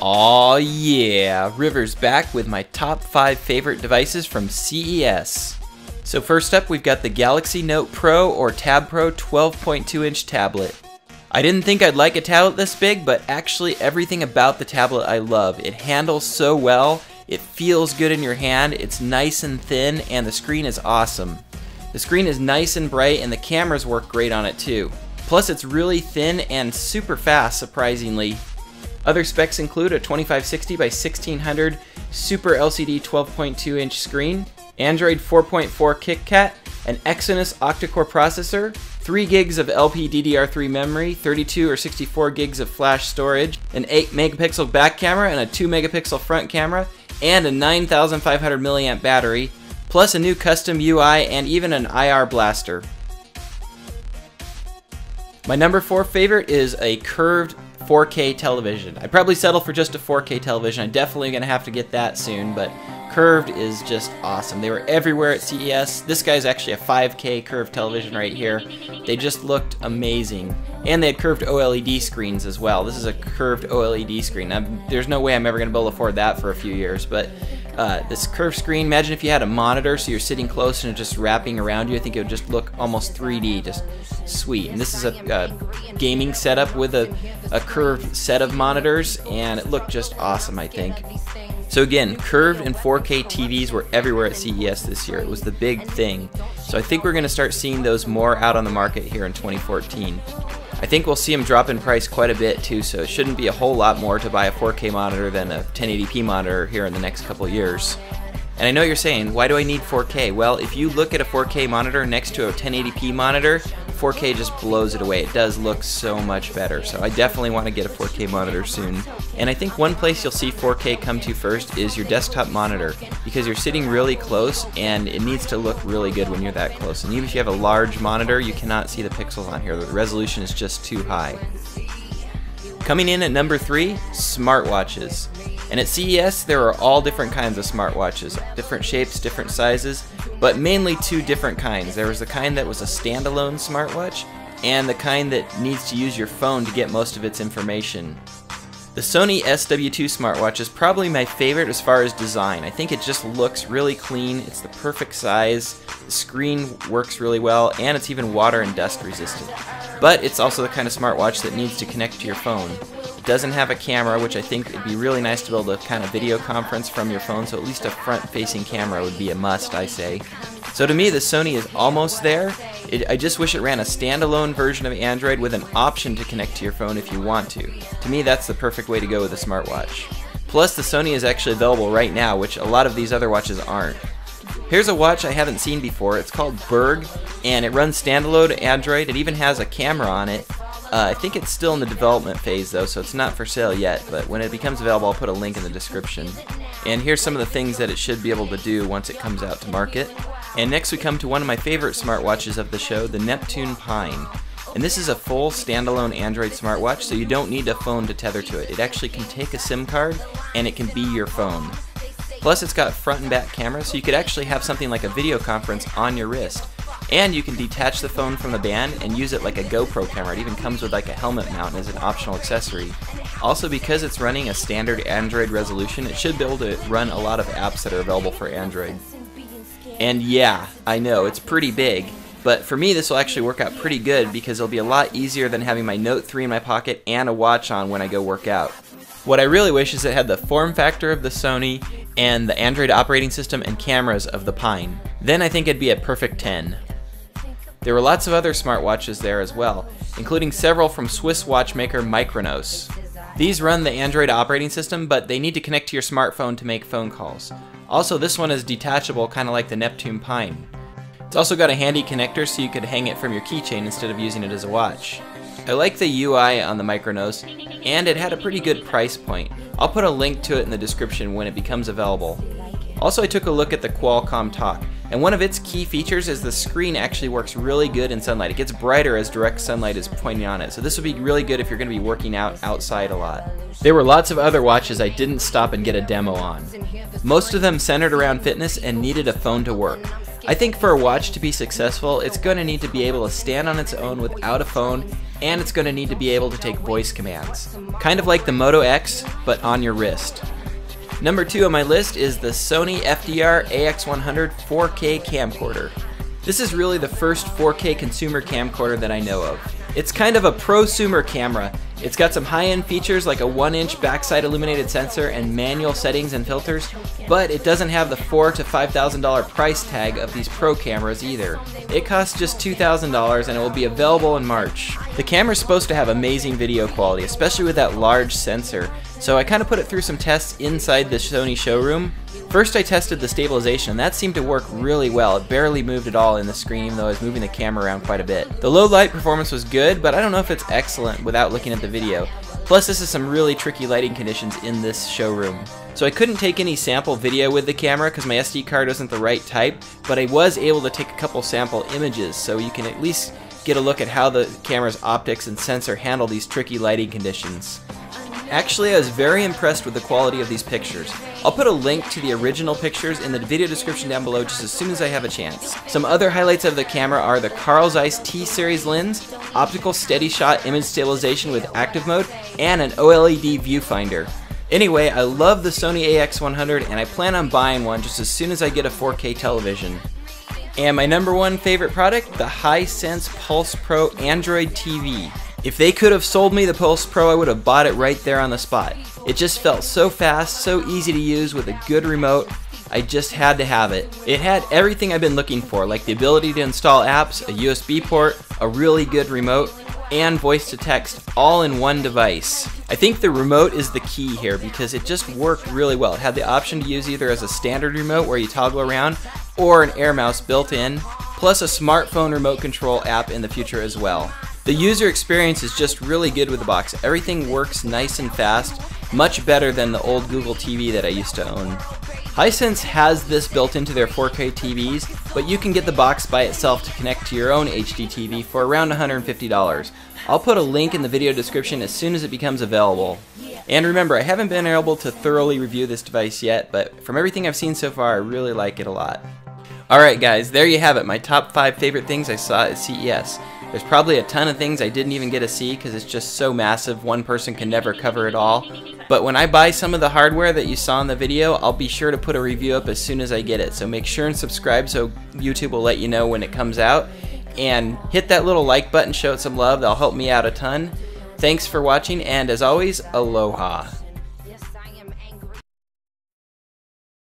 Aw yeah, River's back with my top 5 favorite devices from CES. So first up, we've got the Galaxy Note Pro or Tab Pro 12.2 inch tablet. I didn't think I'd like a tablet this big, but actually everything about the tablet I love. It handles so well, it feels good in your hand, it's nice and thin, and the screen is awesome. The screen is nice and bright, and the cameras work great on it too. Plus it's really thin and super fast, surprisingly. Other specs include a 2560 by 1600 Super LCD 12.2 inch screen, Android 4.4 KitKat, an Exynos octa-core processor, 3 gigs of LPDDR3 memory, 32 or 64 gigs of flash storage, an 8 megapixel back camera and a 2 megapixel front camera, and a 9500 milliamp battery, plus a new custom UI and even an IR blaster. My number 4 favorite is a curved 4K television. I'd probably settle for just a 4K television. I'm definitely going to have to get that soon, but curved is just awesome. They were everywhere at CES. This guy's actually a 5K curved television right here. They just looked amazing. And they had curved OLED screens as well. This is a curved OLED screen. There's no way I'm ever going to be able to afford that for a few years, but this curved screen, imagine if you had a monitor so you're sitting close and it's just wrapping around you. I think it would just look almost 3D, just sweet. And this is a gaming setup with a curved set of monitors, and it looked just awesome, I think. So again, curved and 4K TVs were everywhere at CES this year. It was the big thing. So I think we're going to start seeing those more out on the market here in 2014. I think we'll see them drop in price quite a bit too, so it shouldn't be a whole lot more to buy a 4K monitor than a 1080p monitor here in the next couple years. And I know you're saying, why do I need 4K? Well, if you look at a 4K monitor next to a 1080p monitor, 4K just blows it away. It does look so much better. So I definitely want to get a 4K monitor soon. And I think one place you'll see 4K come to first is your desktop monitor, because you're sitting really close and it needs to look really good when you're that close. And even if you have a large monitor, you cannot see the pixels on here. The resolution is just too high. Coming in at number 3, smartwatches. And at CES, there are all different kinds of smartwatches, different shapes, different sizes, but mainly 2 different kinds. There was the kind that was a standalone smartwatch, and the kind that needs to use your phone to get most of its information. The Sony SW2 smartwatch is probably my favorite as far as design. I think it just looks really clean, it's the perfect size, the screen works really well, and it's even water and dust resistant. But it's also the kind of smartwatch that needs to connect to your phone. It doesn't have a camera, which I think it'd be really nice to be able to kind of video conference from your phone, so at least a front-facing camera would be a must, I say. So to me, the Sony is almost there. I just wish it ran a standalone version of Android with an option to connect to your phone if you want to. To me, that's the perfect way to go with a smartwatch. Plus, the Sony is actually available right now, which a lot of these other watches aren't. Here's a watch I haven't seen before. It's called Berg, and it runs standalone Android. It even has a camera on it. I think it's still in the development phase though, so it's not for sale yet, but when it becomes available I'll put a link in the description. And here's some of the things that it should be able to do once it comes out to market. And next we come to one of my favorite smartwatches of the show, the Neptune Pine. And this is a full standalone Android smartwatch, so you don't need a phone to tether to it. It actually can take a SIM card and it can be your phone. Plus it's got front and back cameras, so you could actually have something like a video conference on your wrist. And you can detach the phone from the band and use it like a GoPro camera. It even comes with like a helmet mount as an optional accessory. Also, because it's running a standard Android resolution, it should be able to run a lot of apps that are available for Android. And yeah, I know, it's pretty big, but for me this will actually work out pretty good because it'll be a lot easier than having my Note 3 in my pocket and a watch on when I go work out. What I really wish is it had the form factor of the Sony and the Android operating system and cameras of the Pine. Then I think it'd be a perfect 10. There were lots of other smartwatches there as well, including several from Swiss watchmaker Micronos. These run the Android operating system, but they need to connect to your smartphone to make phone calls. Also, this one is detachable, kind of like the Neptune Pine. It's also got a handy connector so you could hang it from your keychain instead of using it as a watch. I like the UI on the Micronos, and it had a pretty good price point. I'll put a link to it in the description when it becomes available. Also, I took a look at the Qualcomm Talk, and one of its key features is the screen actually works really good in sunlight. It gets brighter as direct sunlight is pointing on it, so this would be really good if you're going to be working out outside a lot. There were lots of other watches I didn't stop and get a demo on. Most of them centered around fitness and needed a phone to work. I think for a watch to be successful, it's going to need to be able to stand on its own without a phone and it's going to need to be able to take voice commands. Kind of like the Moto X, but on your wrist. Number 2 on my list is the Sony FDR AX100 4K camcorder. This is really the first 4K consumer camcorder that I know of. It's kind of a prosumer camera. It's got some high-end features like a 1-inch backside illuminated sensor and manual settings and filters, but it doesn't have the $4,000 to $5,000 price tag of these pro cameras either. It costs just $2,000 and it will be available in March. The camera is supposed to have amazing video quality, especially with that large sensor, so I kind of put it through some tests inside the Sony showroom. First I tested the stabilization, and that seemed to work really well. It barely moved at all in the screen, even though I was moving the camera around quite a bit. The low light performance was good, but I don't know if it's excellent without looking at the video. Plus this is some really tricky lighting conditions in this showroom. So I couldn't take any sample video with the camera because my SD card wasn't the right type, but I was able to take a couple sample images, so you can at least get a look at how the camera's optics and sensor handle these tricky lighting conditions. Actually, I was very impressed with the quality of these pictures. I'll put a link to the original pictures in the video description down below just as soon as I have a chance. Some other highlights of the camera are the Carl Zeiss T-Series lens, optical steady shot image stabilization with active mode, and an OLED viewfinder. Anyway, I love the Sony AX100 and I plan on buying one just as soon as I get a 4K television. And my number 1 favorite product, the Hisense Pulse Pro Android TV. If they could have sold me the Pulse Pro, I would have bought it right there on the spot. It just felt so fast, so easy to use with a good remote. I just had to have it. It had everything I've been looking for, like the ability to install apps, a USB port, a really good remote, and voice to text all in one device. I think the remote is the key here because it just worked really well. It had the option to use either as a standard remote where you toggle around or an air mouse built in, plus a smartphone remote control app in the future as well. The user experience is just really good with the box. Everything works nice and fast, much better than the old Google TV that I used to own. Hisense has this built into their 4K TVs, but you can get the box by itself to connect to your own HD TV for around $150. I'll put a link in the video description as soon as it becomes available. And remember, I haven't been able to thoroughly review this device yet, but from everything I've seen so far, I really like it a lot. Alright guys, there you have it, my top 5 favorite things I saw at CES. There's probably a ton of things I didn't even get to see because it's just so massive, one person can never cover it all. But when I buy some of the hardware that you saw in the video, I'll be sure to put a review up as soon as I get it. So make sure and subscribe so YouTube will let you know when it comes out. And hit that little like button, show it some love, that'll help me out a ton. Thanks for watching, and as always, aloha.